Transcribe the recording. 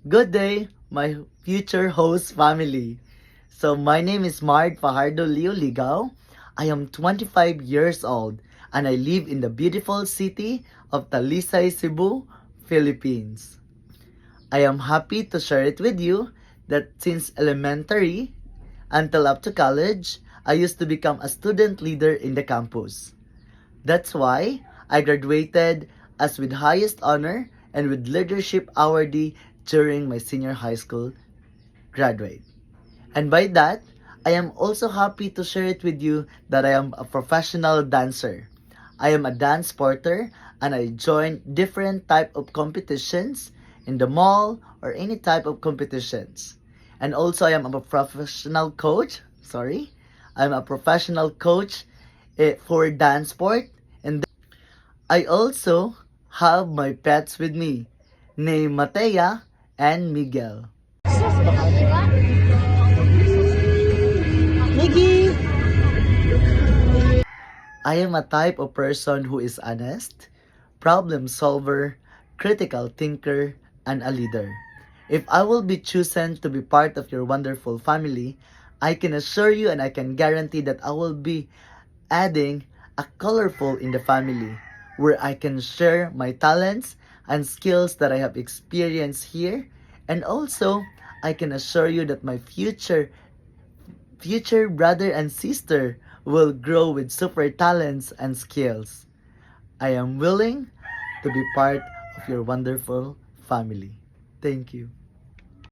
Good day, my future host family. So my name is Mard Fajardo Leo Ligao. I am 25 years old and I live in the beautiful city of Talisay, Cebu, Philippines. I am happy to share it with you that since elementary until up to college, I used to become a student leader in the campus. That's why I graduated as with highest honor and with leadership awardee during my senior high school graduate. And by that, I am also happy to share it with you that I am a professional dancer. I am a dance porter and I join different type of competitions in the mall or any type of competitions. And also I am a professional coach, I'm a professional coach for dance sport. And I also have my pets with me, named Matea and Miguel. Miggy! I am a type of person who is honest, problem solver, critical thinker, and a leader. If I will be chosen to be part of your wonderful family, I can assure you and I can guarantee that I will be adding a colorful in the family where I can share my talents and skills that I have experienced here, and also I can assure you that my future brother and sister will grow with super talents and skills. I am willing to be part of your wonderful family. Thank you.